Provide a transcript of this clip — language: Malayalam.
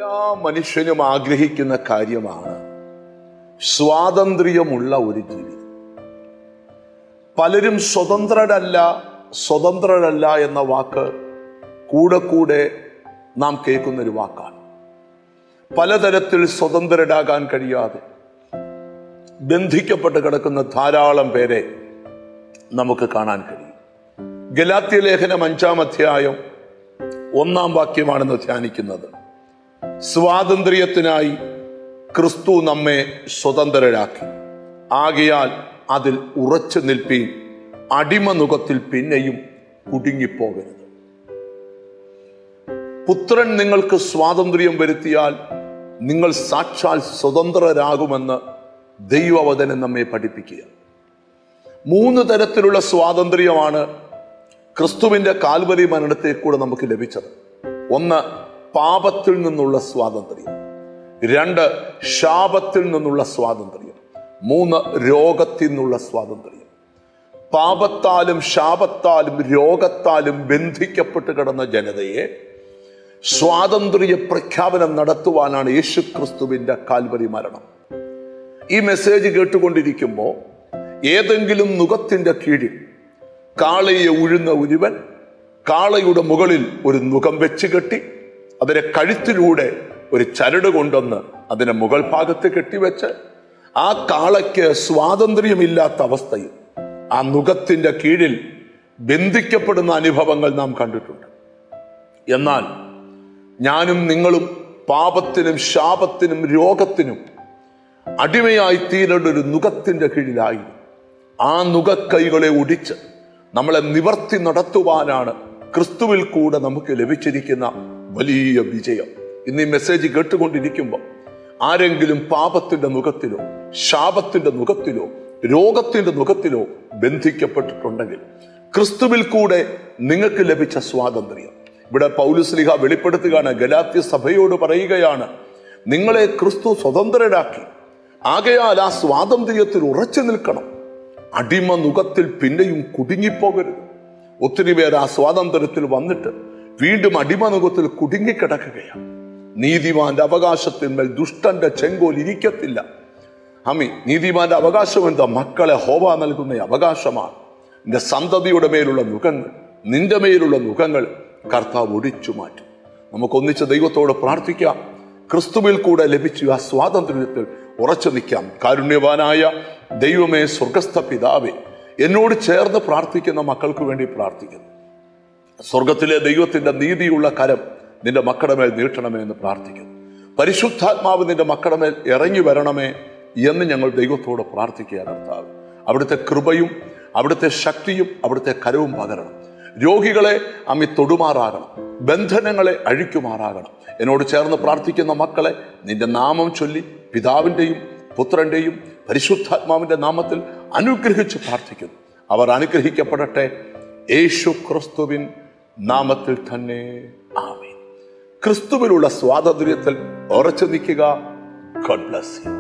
എല്ലാ മനുഷ്യനും ആഗ്രഹിക്കുന്ന കാര്യമാണ് സ്വാതന്ത്ര്യമുള്ള ഒരു ജീവിതം. പലരും സ്വതന്ത്രരല്ല എന്ന വാക്ക് കൂടെ നാം കേൾക്കുന്നൊരു വാക്കാണ്. പലതരത്തിൽ സ്വതന്ത്രരാകാൻ കഴിയാതെ ബന്ധിക്കപ്പെട്ട് കിടക്കുന്ന ധാരാളം പേരെ നമുക്ക് കാണാൻ കഴിയും. ഗലാത്യ ലേഖനം 5-ാം അധ്യായം 1-ാം വാക്യമാണെന്ന് ധ്യാനിക്കുന്നത്. സ്വാതന്ത്ര്യത്തിനായി ക്രിസ്തു നമ്മെ സ്വതന്ത്രരാക്കി, ആകയാൽ അതിൽ ഉറച്ചു നിൽപ്പീൻ, അടിമനുഖത്തിൽ പിന്നെയും കുടുങ്ങിപ്പോകരുത്. പുത്രൻ നിങ്ങൾക്ക് സ്വാതന്ത്ര്യം വരുത്തിയാൽ നിങ്ങൾ സാക്ഷാൽ സ്വതന്ത്രരാകുമെന്ന് ദൈവവചനം നമ്മെ പഠിപ്പിക്കുക. 3 തരത്തിലുള്ള സ്വാതന്ത്ര്യമാണ് ക്രിസ്തുവിന്റെ കാൽവരി മരണത്തെ കൂടെ നമുക്ക് ലഭിച്ചത്. 1, പാപത്തിൽ നിന്നുള്ള സ്വാതന്ത്ര്യം. 2, ശാപത്തിൽ നിന്നുള്ള സ്വാതന്ത്ര്യം. 3, രോഗത്തിൽ നിന്നുള്ള സ്വാതന്ത്ര്യം. പാപത്താലും ശാപത്താലും രോഗത്താലും ബന്ധിക്കപ്പെട്ട് കിടന്ന ജനതയെ സ്വാതന്ത്ര്യ പ്രഖ്യാപനം നടത്തുവാനാണ് യേശു ക്രിസ്തുവിന്റെ കാൽവരി മരണം. ഈ മെസ്സേജ് കേട്ടുകൊണ്ടിരിക്കുമ്പോൾ ഏതെങ്കിലും നുകത്തിന്റെ കീഴിൽ കാളയെ ഉഴുന്ന ഒരുവൻ കാളയുടെ മുകളിൽ ഒരു നുകം വെച്ച് കെട്ടി അതിനെ കഴുത്തിലൂടെ ഒരു ചരട് കൊണ്ടുവന്ന് അതിനെ മുകൾ ഭാഗത്ത് കെട്ടിവെച്ച് ആ കാളയ്ക്ക് സ്വാതന്ത്ര്യമില്ലാത്ത അവസ്ഥയിൽ ആ നുകത്തിന്റെ കീഴിൽ ബന്ധിക്കപ്പെടുന്ന അനുഭവങ്ങൾ നാം കണ്ടിട്ടുണ്ട്. എന്നാൽ ഞാനും നിങ്ങളും പാപത്തിനും ശാപത്തിനും രോഗത്തിനും അടിമയായി തീരേണ്ട ഒരു നുകത്തിന്റെ കീഴിലായിരുന്നു. ആ നുകക്കൈകളെ ഒടിച്ച് നമ്മളെ നിവർത്തി നടത്തുവാനാണ് ക്രിസ്തുവിൽ കൂടെ നമുക്ക് ലഭിച്ചിരിക്കുന്ന വലിയ വിജയം. ഇന്ന് ഈ മെസ്സേജ് കേട്ടുകൊണ്ടിരിക്കുമ്പോൾ ആരെങ്കിലും പാപത്തിന്റെ നുകത്തിലോ ശാപത്തിന്റെ നുകത്തിലോ രോഗത്തിന്റെ നുകത്തിലോ ബന്ധിക്കപ്പെട്ടിട്ടുണ്ടെങ്കിൽ ക്രിസ്തുവിൽ കൂടെ നിങ്ങൾക്ക് ലഭിച്ച സ്വാതന്ത്ര്യം ഇവിടെ പൗലോസ്ലീഹ വെളിപ്പെടുത്തുകയാണ്. ഗലാത്യ സഭയോട് പറയുകയാണ്, നിങ്ങളെ ക്രിസ്തു സ്വതന്ത്രരാക്കി, ആകയാൽ ആ സ്വാതന്ത്ര്യത്തിൽ ഉറച്ചു നിൽക്കണം, അടിമ നുകത്തിൽ പിന്നെയും കുടുങ്ങിപ്പോകരുത്. ഒത്തിരി പേർ ആ സ്വാതന്ത്ര്യത്തിൽ വന്നിട്ട് വീണ്ടും അടിമനുഖത്തിൽ കുടുങ്ങിക്കിടക്കുകയാണ്. നീതിമാന്റെ അവകാശത്തിന്മേൽ ദുഷ്ടന്റെ ചെങ്കോൽ ഇരിക്കത്തില്ല. നീതിമാന്റെ അവകാശം എന്താ? മക്കളെ ഹോവ നൽകുന്ന അവകാശമാണ്. നിന്റെ സന്തതിയുടെ മേലുള്ള നുഖങ്ങൾ, നിന്റെ മേലുള്ള നുഖങ്ങൾ കർത്താവ് ഒടിച്ചു മാറ്റും. നമുക്കൊന്നിച്ച് ദൈവത്തോട് പ്രാർത്ഥിക്കാം. ക്രിസ്തുവിൽ കൂടെ ലഭിച്ച ആ സ്വാതന്ത്ര്യത്തിൽ ഉറച്ചു നിൽക്കാം. കാരുണ്യവാനായ ദൈവമേ, സ്വർഗസ്ഥ പിതാവേ, എന്നോട് ചേർന്ന് പ്രാർത്ഥിക്കുന്ന മക്കൾക്ക് വേണ്ടി പ്രാർത്ഥിക്കുന്നു. സ്വർഗത്തിലെ ദൈവത്തിന്റെ നീതിയുള്ള കരം നിന്റെ മക്കളുടെ മേൽ നീട്ടണമേ എന്ന് പ്രാർത്ഥിക്കുന്നു. പരിശുദ്ധാത്മാവ് നിന്റെ മക്കളുടെ മേൽ ഇറങ്ങി വരണമേ എന്ന് ഞങ്ങൾ ദൈവത്തോട് പ്രാർത്ഥിക്കുക. കർത്താവ്, അവിടുത്തെ കൃപയും അവിടുത്തെ ശക്തിയും അവിടുത്തെ കരവും പകരണം. രോഗികളെ തൊടുമാറാകണം, ബന്ധനങ്ങളെ അഴിക്കുമാറാകണം. എന്നോട് ചേർന്ന് പ്രാർത്ഥിക്കുന്ന മക്കളെ നിന്റെ നാമം ചൊല്ലി പിതാവിൻ്റെയും പുത്രന്റെയും പരിശുദ്ധാത്മാവിന്റെ നാമത്തിൽ അനുഗ്രഹിച്ച് പ്രാർത്ഥിക്കുന്നു. അവർ അനുഗ്രഹിക്കപ്പെടട്ടെ, യേശു ക്രിസ്തുവിൻ നാമത്തിൽ തന്നെ. ആമേൻ. ക്രിസ്തുവിലുള്ള സ്വാതന്ത്ര്യത്തിൽ ഉറച്ചു നിൽക്കുക. God bless you.